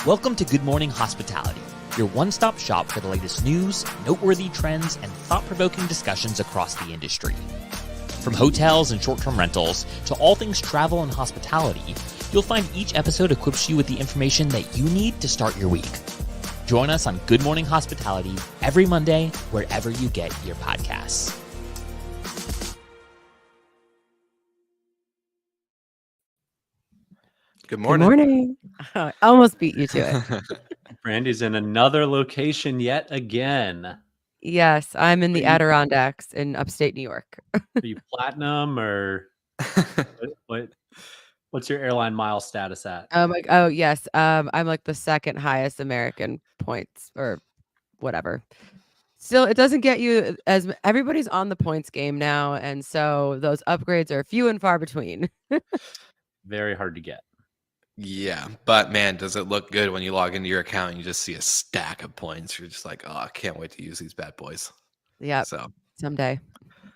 Welcome to Good Morning Hospitality, your one-stop shop for the latest news, noteworthy trends, and thought-provoking discussions across the industry. From hotels and short-term rentals to all things travel and hospitality, you'll find each episode equips you with the information that you need to start your week. Join us on Good Morning Hospitality every Monday, wherever you get your podcasts. Good morning. Good morning. I almost beat you to it. Brandy's in another location yet again. Yes, I'm in the Adirondacks in upstate New York. Are you platinum or what's your airline mile status at? Yes. I'm like the second highest American points or whatever. Still, it doesn't get you as everybody's on the points game now, and so those upgrades are few and far between. Very hard to get. Yeah, but man, does it look good when you log into your account and you just see a stack of points? You're just like, oh, I can't wait to use these bad boys. Yeah. So someday.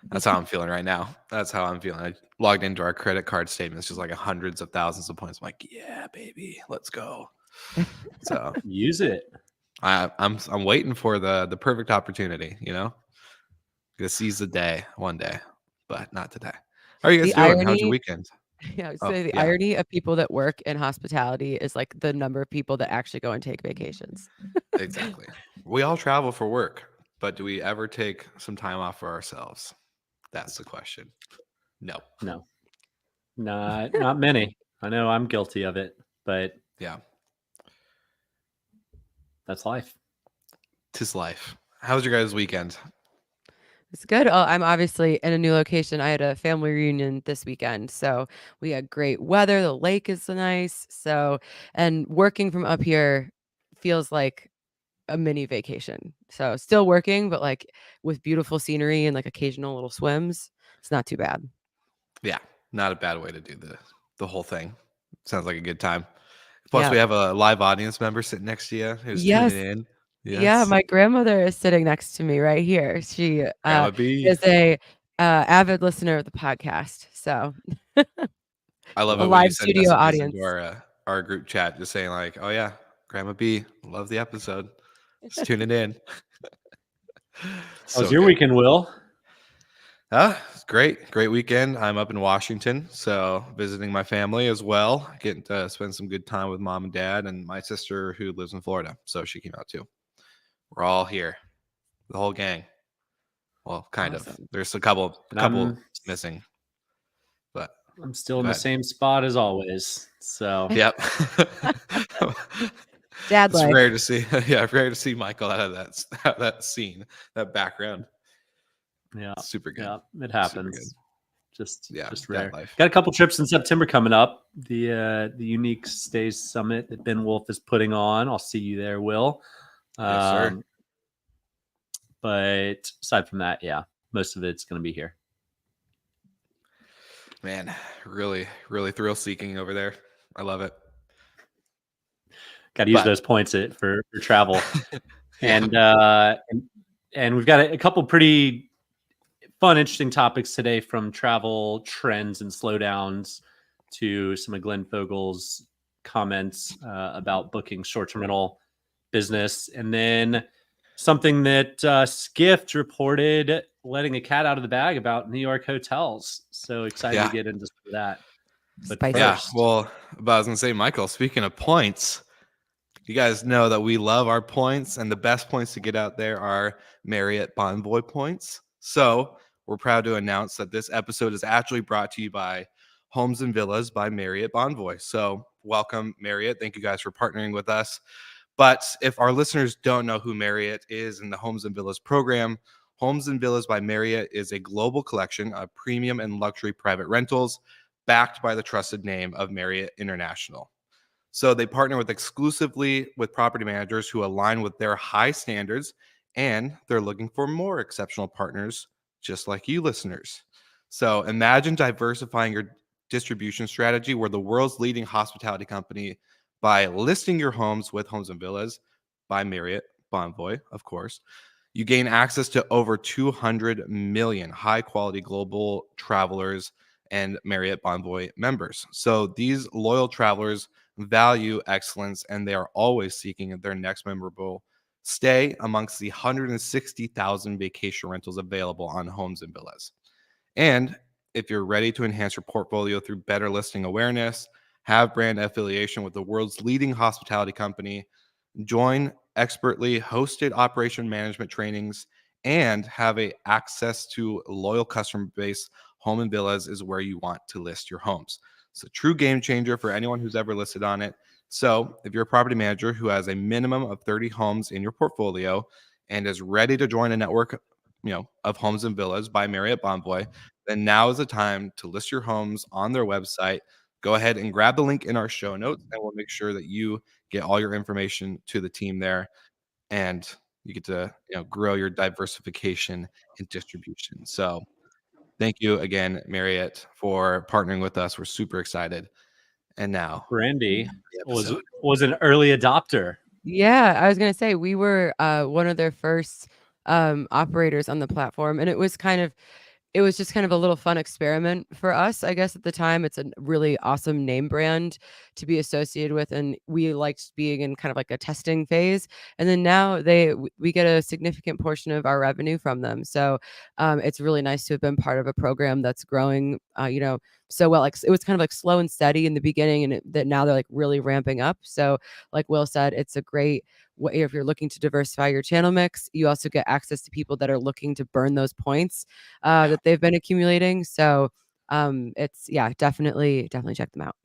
That's how I'm feeling right now. That's how I'm feeling. I logged into our credit card statements, just like hundreds of thousands of points. I'm like, yeah, baby, let's go. So use it. I'm waiting for the perfect opportunity, to seize the day one day, but not today. How are you guys doing? How's your weekend? Yeah, I would say the irony of people that work in hospitality is like the number of people that actually go and take vacations. Exactly. We all travel for work, but do we ever take some time off for ourselves? That's the question. No. Not many. I know I'm guilty of it, but yeah, that's life. 'Tis life. How was your guys' weekend? It's good. I'm obviously in a new location. I had a family reunion this weekend, so we had great weather. The lake is nice. And working from up here feels like a mini vacation. So still working, but like with beautiful scenery and like occasional little swims. It's not too bad. Yeah, not a bad way to do the whole thing. Sounds like a good time. Plus, we have a live audience member sitting next to you who's tuning in. Yes. Yeah, my grandmother is sitting next to me right here. She is a avid listener of the podcast. So I love it when you send messages into our group chat just saying like, oh yeah, Grandma B, love the episode. Just tuning in. How's your weekend, Will? It's great weekend. I'm up in Washington, so visiting my family as well, getting to spend some good time with mom and dad and my sister who lives in Florida, so she came out too. We're all here, the whole gang. Well, kind of. There's a couple missing, but I'm still in the same spot as always. So yep. Dad life. It's rare to see. Yeah, rare to see Michael out of that scene, that background. Yeah, super good. Yeah, it happens. Just rare. Life. Got a couple trips in September coming up. The Unique Stays Summit that Ben Wolf is putting on. I'll see you there, Will. Yes, sir. But aside from that, yeah, most of it's going to be here. Man, really, really thrill seeking over there. I love it. Got to use those points for travel. And we've got a couple pretty fun, interesting topics today, from travel trends and slowdowns to some of Glenn Fogel's comments about booking short-term rental business. And then something that Skift reported, letting a cat out of the bag about New York hotels. So excited to get into that. But first, well, I was going to say, Michael, speaking of points, you guys know that we love our points, and the best points to get out there are Marriott Bonvoy points. So we're proud to announce that this episode is actually brought to you by Homes and Villas by Marriott Bonvoy. So welcome, Marriott. Thank you guys for partnering with us. But if our listeners don't know who Marriott is in the Homes and Villas program, Homes and Villas by Marriott is a global collection of premium and luxury private rentals backed by the trusted name of Marriott International. So they partner exclusively with property managers who align with their high standards, and they're looking for more exceptional partners just like you listeners. So imagine diversifying your distribution strategy. We're the world's leading hospitality company by listing your homes with Homes and Villas by Marriott Bonvoy, of course. You gain access to over 200 million high-quality global travelers and Marriott Bonvoy members. So these loyal travelers value excellence, and they are always seeking their next memorable stay amongst the 160,000 vacation rentals available on Homes and Villas. And if you're ready to enhance your portfolio through better listing awareness, have brand affiliation with the world's leading hospitality company, join expertly hosted operation management trainings, and have access to loyal customer base, Home and Villas is where you want to list your homes. It's a true game changer for anyone who's ever listed on it. So if you're a property manager who has a minimum of 30 homes in your portfolio and is ready to join a network, of Homes and Villas by Marriott Bonvoy, then now is the time to list your homes on their website. Go ahead and grab the link in our show notes, and we'll make sure that you get all your information to the team there, and you get to grow your diversification and distribution. So thank you again, Marriott, for partnering with us. We're super excited. And now Brandy the was episode. an early adopter. Yeah, I was gonna say we were one of their first operators on the platform, and it was just kind of a little fun experiment for us, I guess, at the time. It's a really awesome name brand to be associated with, and we liked being in kind of like a testing phase. And then now we get a significant portion of our revenue from them. So it's really nice to have been part of a program that's growing, so well. Like, it was kind of like slow and steady in the beginning, and that now they're like really ramping up. So like Will said, it's a great way if you're looking to diversify your channel mix. You also get access to people that are looking to burn those points that they've been accumulating. So it's definitely check them out.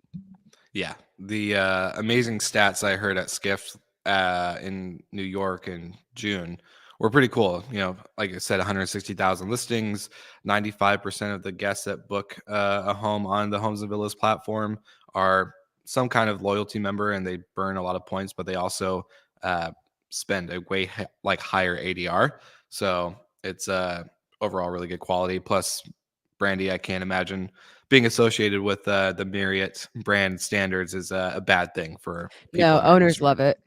Yeah, the amazing stats I heard at Skift in New York in June were pretty cool. Like I said, 160,000 listings, 95% of the guests that book a home on the Homes and Villas platform are some kind of loyalty member, and they burn a lot of points, but they also spend a way higher ADR. So it's overall really good quality. Plus, Brandy, I can't imagine being associated with the Marriott brand standards is a bad thing for people. No, in our owners industry. love it.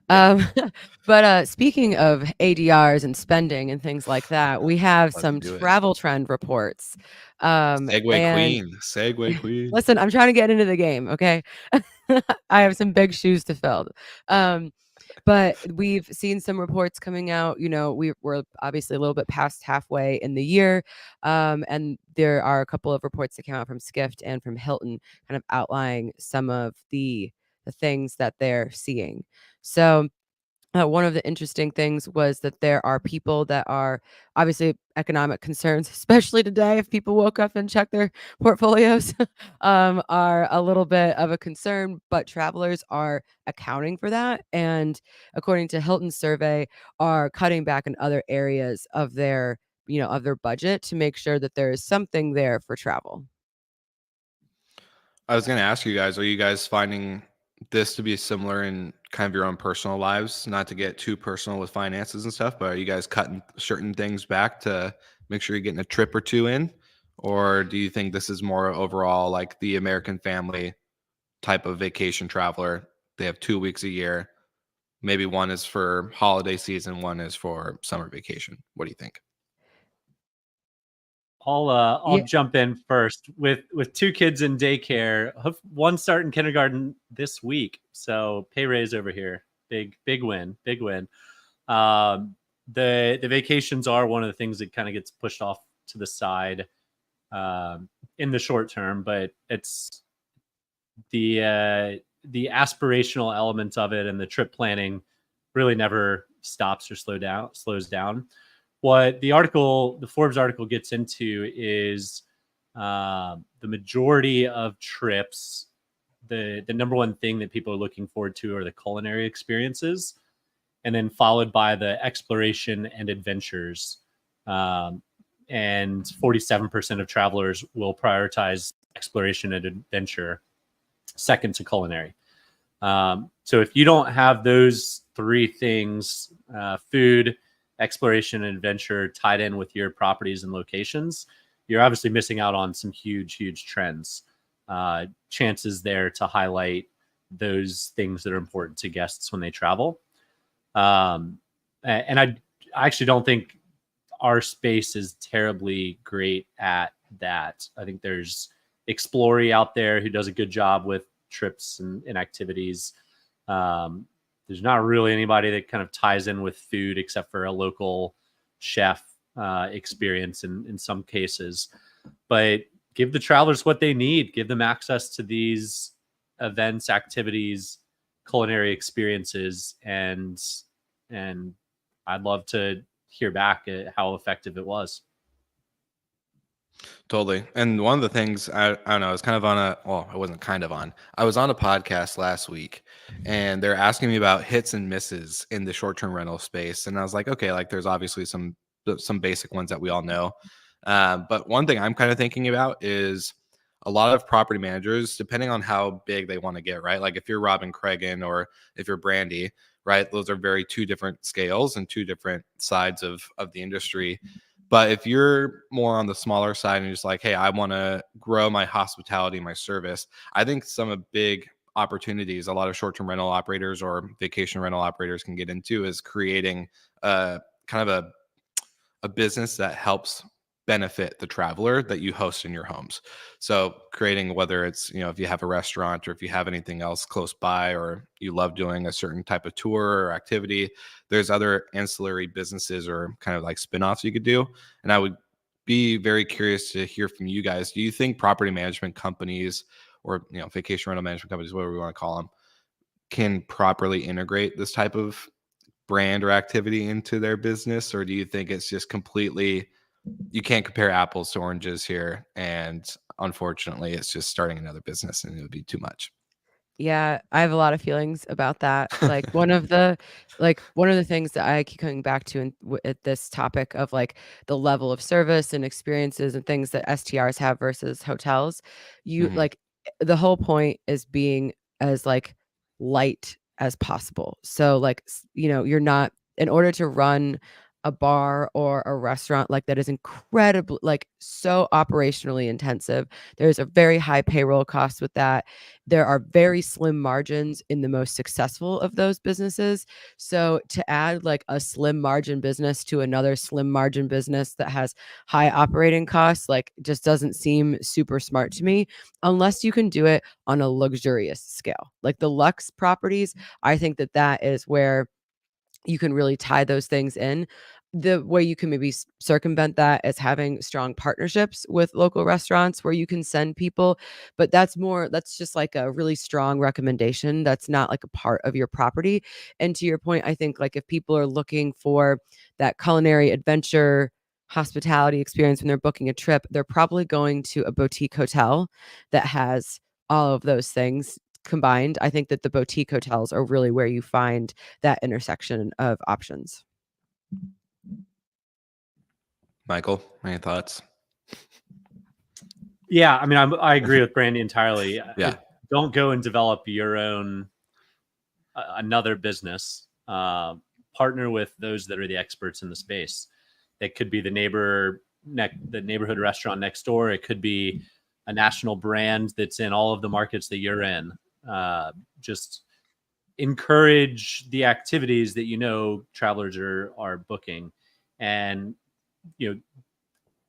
Yeah. But speaking of ADRs and spending and things like that, we have Let's some do it. travel trend reports. Segway And queen. listen, I'm trying to get into the game, okay? I have some big shoes to fill. But we've seen some reports coming out. We're obviously a little bit past halfway in the year. And there are a couple of reports that came out from Skift and from Hilton kind of outlining some of the things that they're seeing. So one of the interesting things was that there are people that are obviously economic concerns, especially today. If people woke up and checked their portfolios, are a little bit of a concern, but travelers are accounting for that. And according to Hilton's survey, are cutting back in other areas of their budget to make sure that there is something there for travel. I was going to ask you guys, are you guys finding this to be similar in kind of your own personal lives? Not to get too personal with finances and stuff, but are you guys cutting certain things back to make sure you're getting a trip or two in? Or do you think this is more overall like the American family type of vacation traveler? They have 2 weeks a year. Maybe one is for holiday season, one is for summer vacation. What do you think? I'll jump in first with 2 kids in daycare. One starting kindergarten this week, so pay raise over here. Big win. The vacations are one of the things that kind of gets pushed off to the side in the short term, but it's the aspirational elements of it, and the trip planning really never stops or slows down. What the Forbes article gets into is the majority of trips, the number one thing that people are looking forward to are the culinary experiences, and then followed by the exploration and adventures. And 47% of travelers will prioritize exploration and adventure second to culinary. So if you don't have those 3 things, food, exploration, and adventure tied in with your properties and locations, you're obviously missing out on some huge trends. Chances there to highlight those things that are important to guests when they travel. And I actually don't think our space is terribly great at that. I think there's Explory out there who does a good job with trips and activities. There's not really anybody that kind of ties in with food except for a local chef experience in some cases. But give the travelers what they need. Give them access to these events, activities, culinary experiences, and I'd love to hear back at how effective it was. Totally. And one of the things I don't know, I was kind of on I wasn't kind of on. I was on a podcast last week and they're asking me about hits and misses in the short-term rental space. And I was like, okay, like there's obviously some basic ones that we all know. But one thing I'm kind of thinking about is a lot of property managers, depending on how big they want to get, right? Like if you're Robin Cragen or if you're Brandy, right? Those are very two different scales and two different sides of the industry. But if you're more on the smaller side and you're just like, hey, I want to grow my hospitality, my service, I think some of big opportunities a lot of short-term rental operators or vacation rental operators can get into is creating kind of a business that helps benefit the traveler that you host in your homes. So creating, whether it's, if you have a restaurant or if you have anything else close by, or you love doing a certain type of tour or activity, there's other ancillary businesses or kind of like spinoffs you could do. And I would be very curious to hear from you guys. Do you think property management companies or, vacation rental management companies, whatever we want to call them, can properly integrate this type of brand or activity into their business? Or do you think it's just completely, you can't compare apples to oranges here, and unfortunately it's just starting another business and it would be too much? Yeah, I have a lot of feelings about that. Like one of the things that I keep coming back to at this topic of like the level of service and experiences and things that STRs have versus hotels, you Mhm. like the whole point is being as like light as possible. So like you're not, in order to run a bar or a restaurant like that is incredibly, like, so operationally intensive. There's a very high payroll cost with that. There are very slim margins in the most successful of those businesses. So to add like a slim margin business to another slim margin business that has high operating costs, like, just doesn't seem super smart to me, unless you can do it on a luxurious scale. Like the luxe properties, I think that is where you can really tie those things in. The way you can maybe circumvent that is having strong partnerships with local restaurants where you can send people, but that's just like a really strong recommendation. That's not like a part of your property. And to your point, I think like if people are looking for that culinary adventure hospitality experience when they're booking a trip, they're probably going to a boutique hotel that has all of those things combined. I think that the boutique hotels are really where you find that intersection of options. Michael, any thoughts? Yeah, I mean, I agree with Brandy entirely. Yeah. Don't go and develop your own another business. Partner with those that are the experts in the space. It could be the neighborhood restaurant next door. It could be a national brand that's in all of the markets that you're in. Just encourage the activities that travelers are booking, and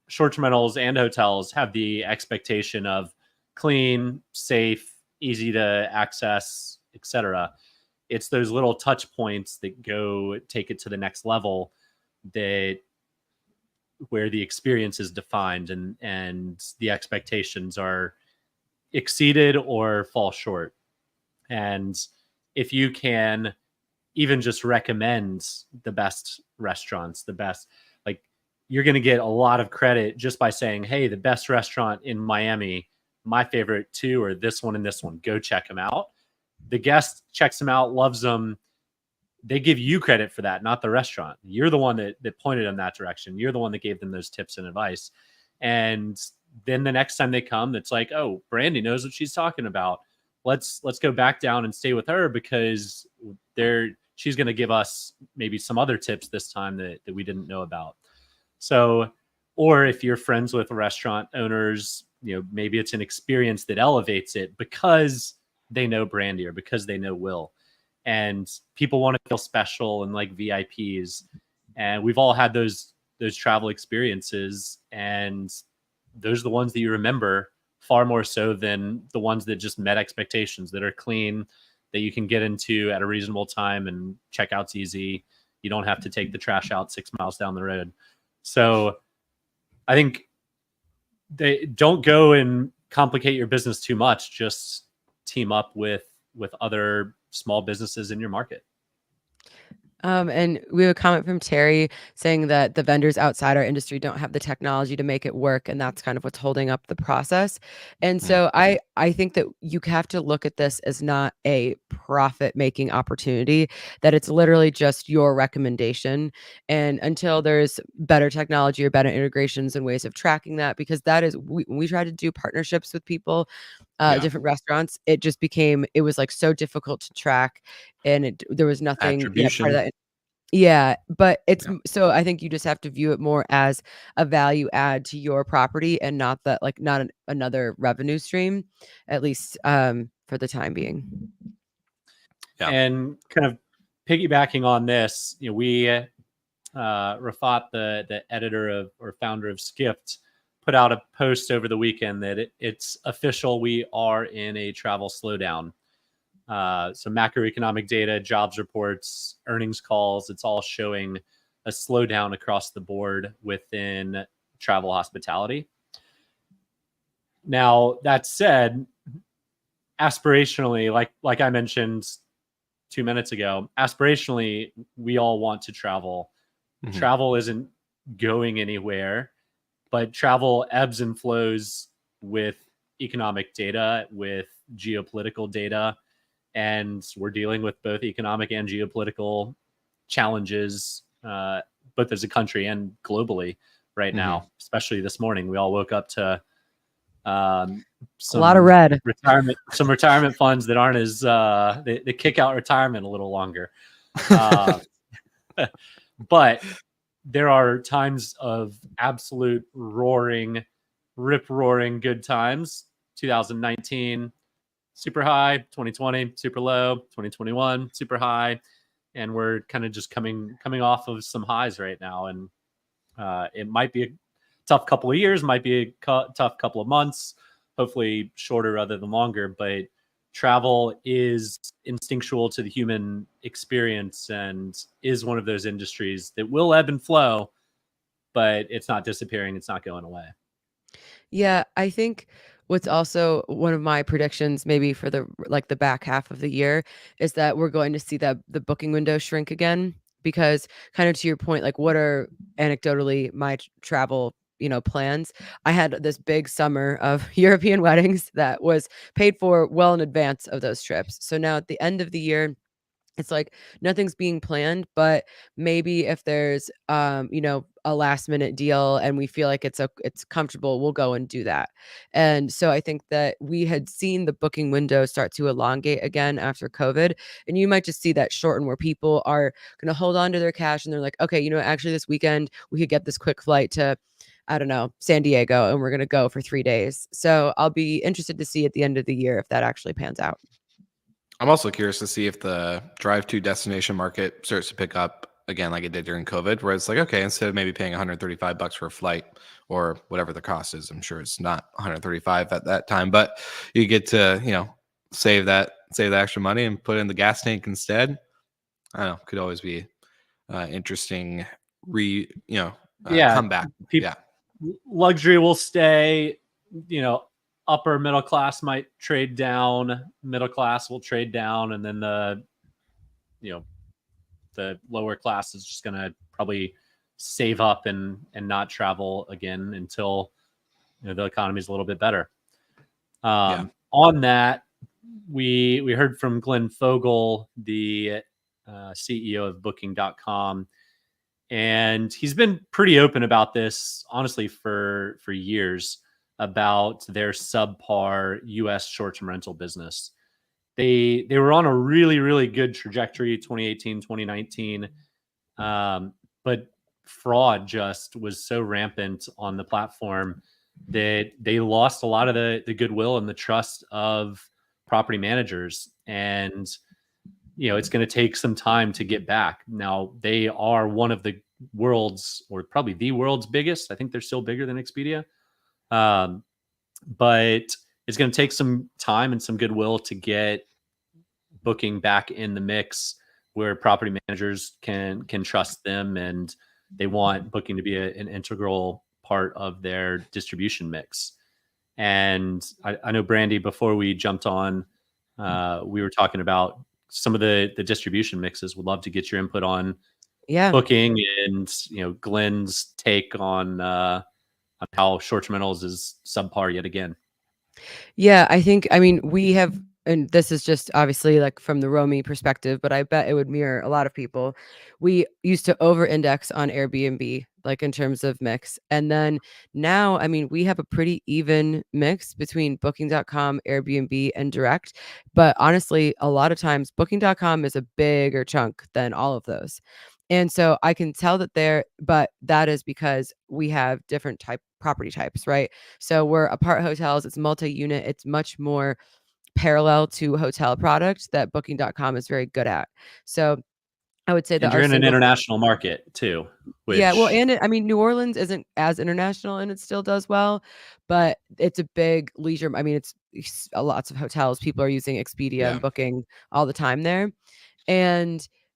short-term rentals and hotels have the expectation of clean, safe, easy to access, etc. It's those little touch points that take it to the next level, where the experience is defined and the expectations are exceeded or fall short. And if you can even just recommend the best restaurants, like, you're going to get a lot of credit just by saying, hey, the best restaurant in Miami, my favorite two are this one and this one. Go check them out. The guest checks them out, loves them. They give you credit for that, not the restaurant. You're the one that pointed them that direction. You're the one that gave them those tips and advice. And then the next time they come, it's like, oh, Brandy knows what she's talking about. Let's go back down and stay with her because she's going to give us maybe some other tips this time that we didn't know about. So, or if you're friends with restaurant owners, maybe it's an experience that elevates it because they know Brandy or because they know Will. And people want to feel special and like VIPs. And we've all had those travel experiences, and those are the ones that you remember far more so than the ones that just met expectations, that are clean, that you can get into at a reasonable time, and checkout's easy. You don't have to take the trash out 6 miles down the road. So I think they don't go and complicate your business too much. Just team up with other small businesses in your market. And we have a comment from Terry saying that the vendors outside our industry don't have the technology to make it work, and that's kind of what's holding up the process. And so I think that you have to look at this as not a profit-making opportunity, that it's literally just your recommendation. And until there's better technology or better integrations and ways of tracking that, because that is, when we try to do partnerships with people, different restaurants, it was like so difficult to track, and there was nothing part of Attribution. that. Yeah, but so I think you just have to view it more as a value add to your property, and not that, like, not another revenue stream, at least for the time being. Yeah. And kind of piggybacking on this, we Rafat, the editor of or founder of Skift, put out a post over the weekend that it's official. We are in a travel slowdown. So macroeconomic data, jobs reports, earnings calls, it's all showing a slowdown across the board within travel hospitality. Now, that said, aspirationally, like I mentioned 2 minutes ago, aspirationally, we all want to travel. Mm-hmm. Travel isn't going anywhere, but travel ebbs and flows with economic data, with geopolitical data. And we're dealing with both economic and geopolitical challenges, both as a country and globally right now. Especially this morning, we all woke up to a lot of red some retirement funds that aren't as they kick out retirement a little longer. But there are times of absolute rip-roaring good times. 2019. Super high, 2020, super low, 2021, super high. And we're kind of just coming off of some highs right now. And it might be a tough couple of years, might be a tough couple of months, hopefully shorter rather than longer. But travel is instinctual to the human experience and is one of those industries that will ebb and flow, but it's not disappearing. It's not going away. Yeah, I think what's also one of my predictions, maybe for the back half of the year, is that we're going to see the booking window shrink again, because kind of to your point, like, what are anecdotally my travel plans? I had this big summer of European weddings that was paid for well in advance of those trips. So now at the end of the year, it's like nothing's being planned, but maybe if there's a last minute deal and we feel like it's comfortable, we'll go and do that. And so I think that we had seen the booking window start to elongate again after COVID, and you might just see that shorten, where people are going to hold on to their cash and they're like, okay, actually this weekend we could get this quick flight to, I don't know, San Diego, and we're going to go for 3 days. So I'll be interested to see at the end of the year if that actually pans out. I'm also curious to see if the drive-to destination market starts to pick up again, like it did during COVID, where it's like, okay, instead of maybe paying $135 for a flight or whatever the cost is, I'm sure it's not $135 at that time, but you get to, save that extra money and put it in the gas tank instead. I don't know, could always be interesting comeback. Luxury will stay, upper middle class might trade down, middle class will trade down, and then the lower class is just going to probably save up and not travel again until the economy is a little bit better. On that, we heard from Glenn Fogel, the CEO of Booking.com, and he's been pretty open about this, honestly, for years, about their subpar U.S. short-term rental business. They were on a really, really good trajectory, 2018, 2019, but fraud just was so rampant on the platform that they lost a lot of the goodwill and the trust of property managers. And it's going to take some time to get back. Now, they are one of the world's, or probably the world's biggest. I think they're still bigger than Expedia. but it's going to take some time and some goodwill to get booking back in the mix where property managers can trust them, and they want booking to be an integral part of their distribution mix. And I know, Brandy, before we jumped on, we were talking about some of the distribution mixes. Would love to get your input on booking and, Glenn's take on how short-term rentals is subpar yet again. Yeah, I mean, we have, and this is just obviously like from the Romy perspective, but I bet it would mirror a lot of people. We used to over index on Airbnb, like in terms of mix. And then now, I mean, we have a pretty even mix between booking.com, Airbnb, and direct. But honestly, a lot of times booking.com is a bigger chunk than all of those. And so I can tell but that is because we have different property types, right? So we're apart hotels, it's multi-unit, it's much more parallel to hotel product that booking.com is very good at. So I would say that you're in an international market too. Yeah, well, and I mean, New Orleans isn't as international and it still does well, but it's a big leisure. I mean, it's lots of hotels. People are using Expedia and booking all the time there.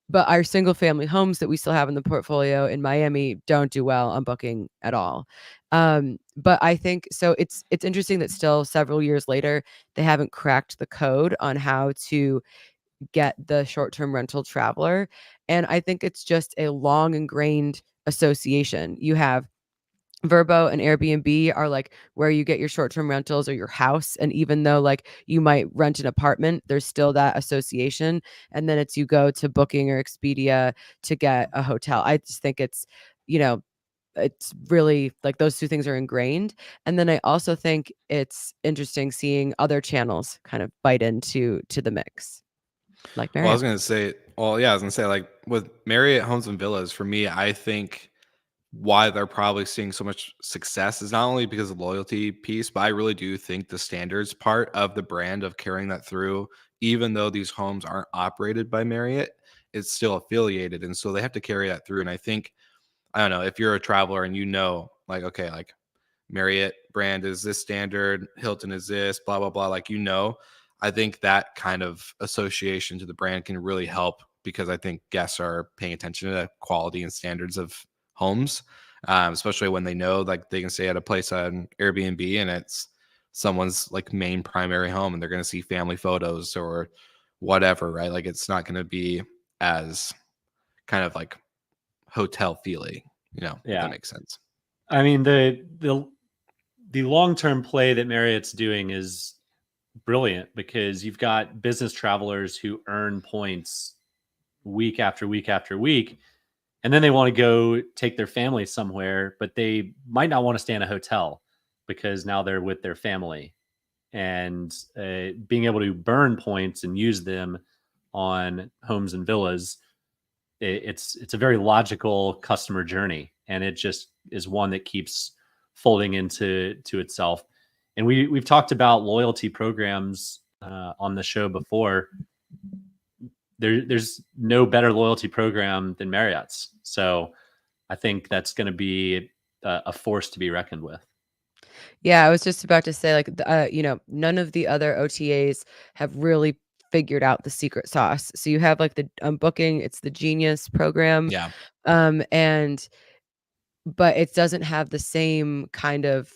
But our single family homes that we still have in the portfolio in Miami don't do well on booking at all. But I think so it's interesting that still several years later, they haven't cracked the code on how to get the short-term rental traveler. And I think it's just a long ingrained association. You have Vrbo and Airbnb are like where you get your short-term rentals or your house. And even though like you might rent an apartment, there's still that association. And then it's you go to Booking or Expedia to get a hotel. I just think it's really like those two things are ingrained. And then I also think it's interesting seeing other channels kind of bite into the mix. Like Marriott. I was gonna say like with Marriott Homes and Villas, for me, I think why they're probably seeing so much success is not only because of the loyalty piece, but I really do think the standards part of the brand of carrying that through, even though these homes aren't operated by Marriott, it's still affiliated. And so they have to carry that through. And I think, I don't know, if you're a traveler and like, okay, like Marriott brand is this standard, Hilton is this, blah, blah, blah, like, I think that kind of association to the brand can really help because I think guests are paying attention to the quality and standards of homes, especially when they know like they can stay at a place on Airbnb and it's someone's like main primary home and they're going to see family photos or whatever, right? Like it's not going to be as kind of like hotel feeling, if that makes sense. I mean, the long-term play that Marriott's doing is brilliant because you've got business travelers who earn points week after week after week, and then they want to go take their family somewhere, but they might not want to stay in a hotel because now they're with their family. And being able to burn points and use them on homes and villas, it's a very logical customer journey, and it just is one that keeps folding into itself. And we've talked about loyalty programs on the show before. There's no better loyalty program than Marriott's. So I think that's going to be a force to be reckoned with. Yeah, I was just about to say, like, none of the other OTAs have really figured out the secret sauce. So you have like the Booking, it's the Genius program. Yeah. But it doesn't have the same kind of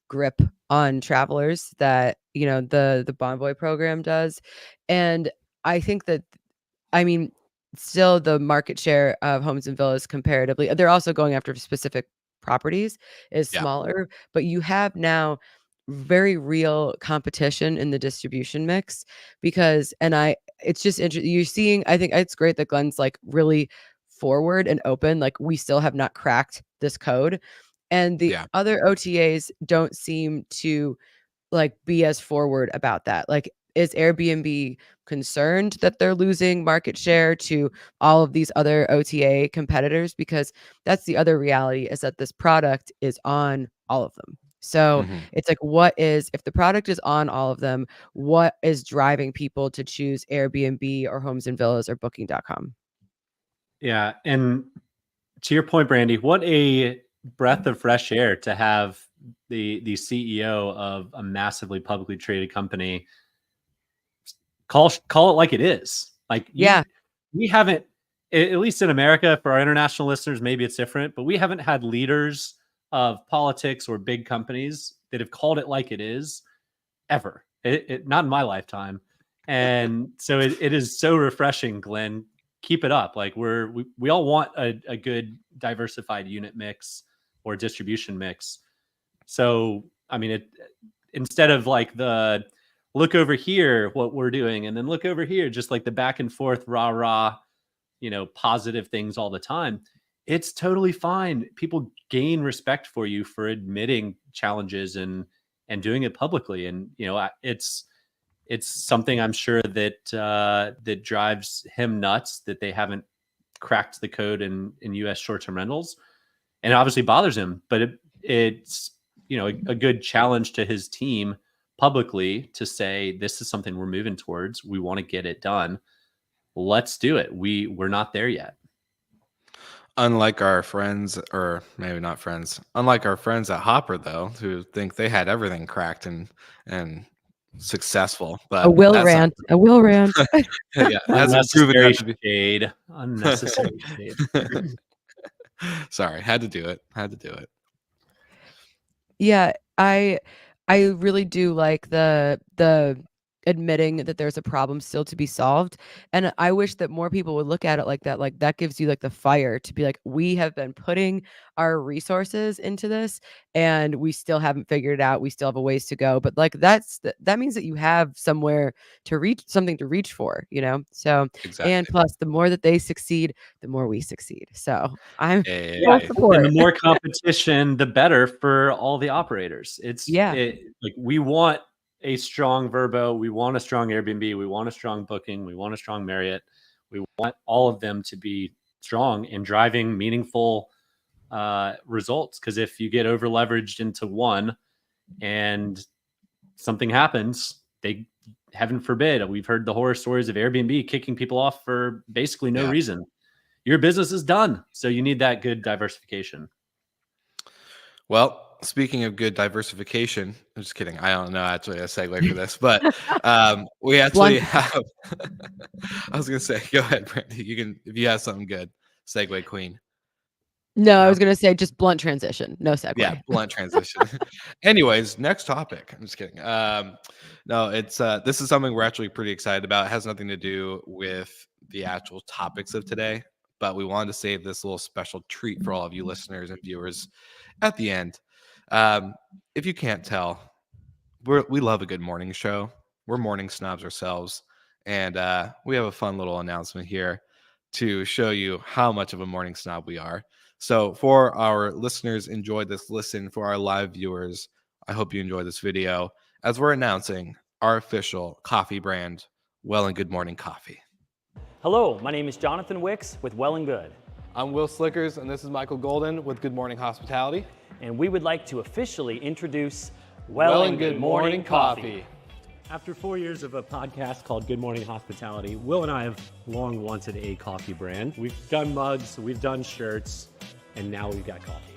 grip on travelers that, the Bonvoy program does. And I think that, I mean, still the market share of homes and villas comparatively, they're also going after specific properties, is smaller, but you have now very real competition in the distribution mix because, it's just interesting. You're seeing, I think it's great that Glenn's like really forward and open. Like we still have not cracked this code. And the other OTAs don't seem to like be as forward about that. Like, is Airbnb concerned that they're losing market share to all of these other OTA competitors? Because that's the other reality, is that this product is on all of them. So it's like, if the product is on all of them, what is driving people to choose Airbnb or Homes and Villas or Booking.com? Yeah. And to your point, Brandy, what a breath of fresh air to have the CEO of a massively publicly traded company, call it like it is. Like, we haven't, at least in America, for our international listeners, maybe it's different, but we haven't had leaders of politics or big companies that have called it like it is ever. Not in my lifetime. And so it is so refreshing, Glenn. Keep it up. Like, we all want a good diversified unit mix or distribution mix. So, I mean, instead of like the look over here, what we're doing, and then look over here, just like the back and forth, rah, positive things all the time, it's totally fine. People gain respect for you for admitting challenges and doing it publicly. And, it's something I'm sure that drives him nuts, that they haven't cracked the code in U.S. short-term rentals, and it obviously bothers him. But it's a good challenge to his team publicly to say, this is something we're moving towards. We want to get it done. Let's do it. We're not there yet. Unlike our friends, or maybe not friends, unlike our friends at Hopper, though, who think they had everything cracked and successful. But a will rant. Yeah, hasn't proven that to be. Shade. Unnecessary shade. Sorry, had to do it. Yeah, I really do like the admitting that there's a problem still to be solved. And I wish that more people would look at it like that. Like, that gives you like the fire to be like, we have been putting our resources into this and we still haven't figured it out. We still have a ways to go. But like, that means that you have somewhere to reach, something to reach for, So, exactly. And plus, the more that they succeed, the more we succeed. So I'm full support. And the more competition, the better for all the operators. Like, we want a strong Vrbo, we want a strong Airbnb, we want a strong Booking, we want a strong Marriott. We want all of them to be strong and driving meaningful results. Because if you get over leveraged into one and something happens, heaven forbid, we've heard the horror stories of Airbnb kicking people off for basically no reason. Your business is done. So you need that good diversification. Well, speaking of good diversification, I'm just kidding. I don't know actually a segue for this, but we actually have. I was gonna say, go ahead, Brandy. You can, if you have something good, segue queen. No, I was gonna say just blunt transition, no segue. Yeah, blunt transition. Anyways, next topic. I'm just kidding. No, it's this is something we're actually pretty excited about. It has nothing to do with the actual topics of today, but we wanted to save this little special treat for all of you listeners and viewers at the end. If you can't tell, we love a good morning show. We're morning snobs ourselves, and we have a fun little announcement here to show you how much of a morning snob we are. So for our listeners, enjoy this listen. For our live viewers, I hope you enjoy this video as we're announcing our official coffee brand, Well and Good Morning Coffee. Hello, my name is Jonathan Wicks with Well and Good. I'm Will Slickers, and this is Michael Golden with Good Morning Hospitality. And we would like to officially introduce Well and Good Morning Coffee. After 4 years of a podcast called Good Morning Hospitality, Will and I have long wanted a coffee brand. We've done mugs, we've done shirts, and now we've got coffee.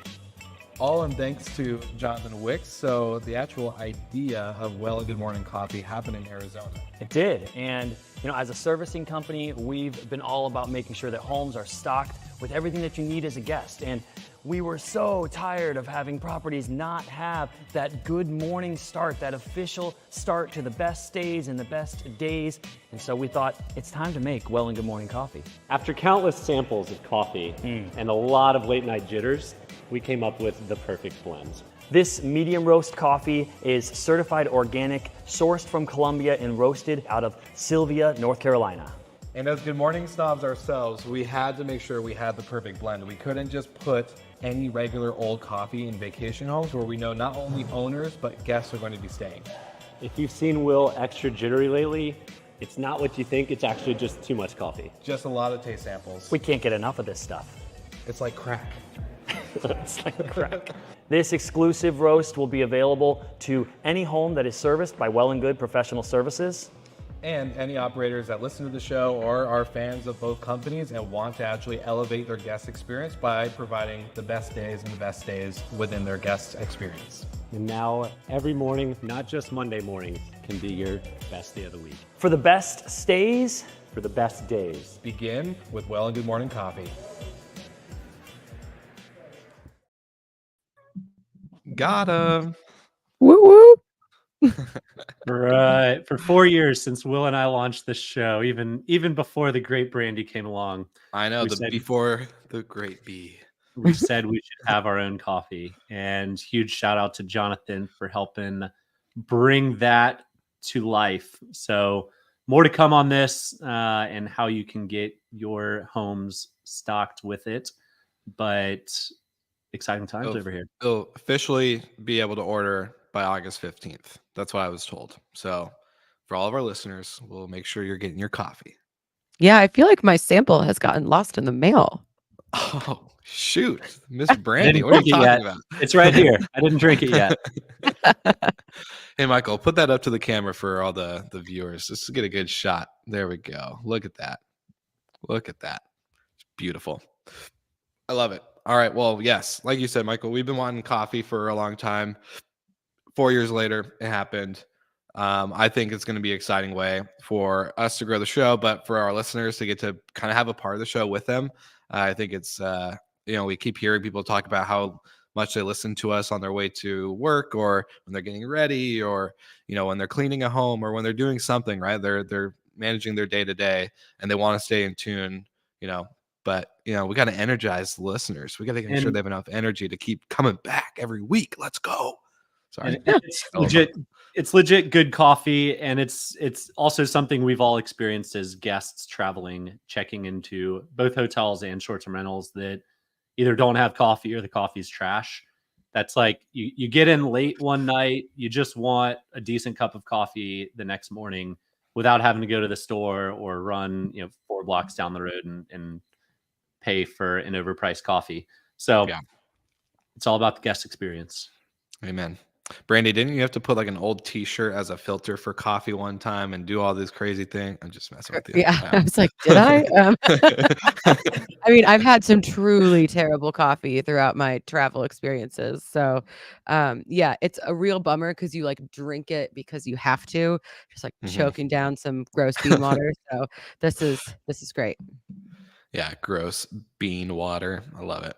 All in thanks to Jonathan Wicks. So the actual idea of Well and Good Morning Coffee happened in Arizona. It did. And as a servicing company, we've been all about making sure that homes are stocked with everything that you need as a guest. And we were so tired of having properties not have that good morning start, that official start to the best stays and the best days. And so we thought it's time to make Well and Good Morning Coffee. After countless samples of coffee and a lot of late night jitters, we came up with the perfect blend. This medium roast coffee is certified organic, sourced from Colombia and roasted out of Sylvia, North Carolina. And as Good Morning snobs ourselves, we had to make sure we had the perfect blend. We couldn't just put any regular old coffee in vacation homes where we know not only owners, but guests are going to be staying. If you've seen Will extra jittery lately, it's not what you think. It's actually just too much coffee. Just a lot of taste samples. We can't get enough of this stuff. It's like crack. It's like crack. This exclusive roast will be available to any home that is serviced by Well and Good Professional Services. And any operators that listen to the show or are fans of both companies and want to actually elevate their guest experience by providing the best days and the best days within their guest experience. And now every morning, not just Monday morning, can be your best day of the week. For the best stays, For the best days. Begin with Well and Good Morning Coffee. Got him. Woo woo. Right. For 4 years since Will and I launched this show, even before the great Brandy came along, I know, We before the great B. we said we should have our own coffee. And huge shout out to Jonathan for helping bring that to life. So more to come on this and how you can get your homes stocked with it. But exciting times over here. You'll officially be able to order by August 15th. That's what I was told. So for all of our listeners, we'll make sure you're getting your coffee. Yeah, I feel like my sample has gotten lost in the mail. Oh, shoot. Miss Brandy, didn't what are you drink it talking yet. about? It's right here. I didn't drink it yet. Hey, Michael, put that up to the camera for all the viewers just to get a good shot. There we go. Look at that. Look at that. It's beautiful. I love it. All right. Well, yes, like you said, Michael, we've been wanting coffee for a long time. 4 years later, it happened. I think it's going to be an exciting way for us to grow the show, but for our listeners to get to kind of have a part of the show with them. I think it's, we keep hearing people talk about how much they listen to us on their way to work or when they're getting ready or, when they're cleaning a home or when they're doing something, right? They're managing their day to day and they want to stay in tune, but we got to energize the listeners. We got to make sure they have enough energy to keep coming back every week. Let's go. Sorry. It's legit good coffee, and it's also something we've all experienced as guests traveling, checking into both hotels and short-term rentals that either don't have coffee or the coffee's trash. That's like you get in late one night, you just want a decent cup of coffee the next morning without having to go to the store or run 4 blocks down the road and pay for an overpriced coffee. So It's all about the guest experience. Amen. Brandy, didn't you have to put like an old t-shirt as a filter for coffee one time and do all these crazy things? I'm just messing with you. Yeah, I was like, did I? I mean, I've had some truly terrible coffee throughout my travel experiences. So, it's a real bummer because you like drink it because you have to, just like choking down some gross bean water. So this is great. Yeah, gross bean water. I love it.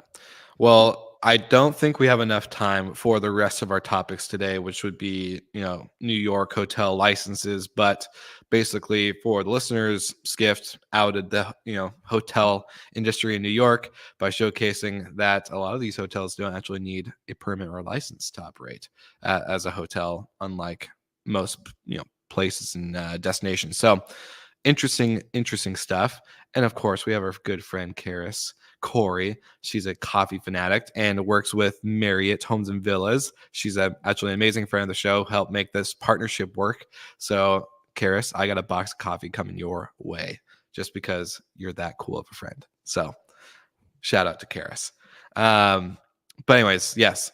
Well, I don't think we have enough time for the rest of our topics today, which would be, New York hotel licenses. But basically, for the listeners, Skift outed the, hotel industry in New York by showcasing that a lot of these hotels don't actually need a permit or a license to operate as a hotel, unlike most, places and destinations. So interesting stuff. And of course, we have our good friend Corey. She's a coffee fanatic and works with Marriott Homes and Villas. She's actually an amazing friend of the show, helped make this partnership work. So, Karis, I got a box of coffee coming your way just because you're that cool of a friend. So, shout out to Karis. But anyways, yes,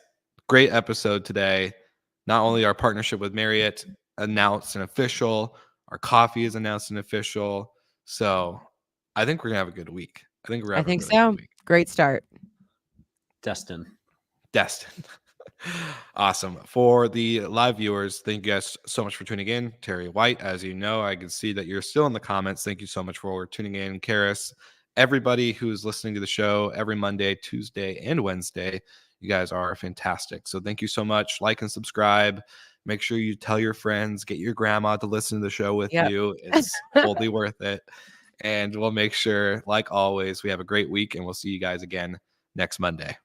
great episode today. Not only our partnership with Marriott announced and official, our coffee is announced and official. So, I think we're gonna have a good week. I think so. Great start. Destin. Awesome. For the live viewers, thank you guys so much for tuning in. Terry White, as you know, I can see that you're still in the comments. Thank you so much for tuning in. Karis, everybody who's listening to the show every Monday, Tuesday, and Wednesday, you guys are fantastic. So thank you so much. Like and subscribe. Make sure you tell your friends, get your grandma to listen to the show with you. It's totally worth it. And we'll make sure, like always, we have a great week, and we'll see you guys again next Monday.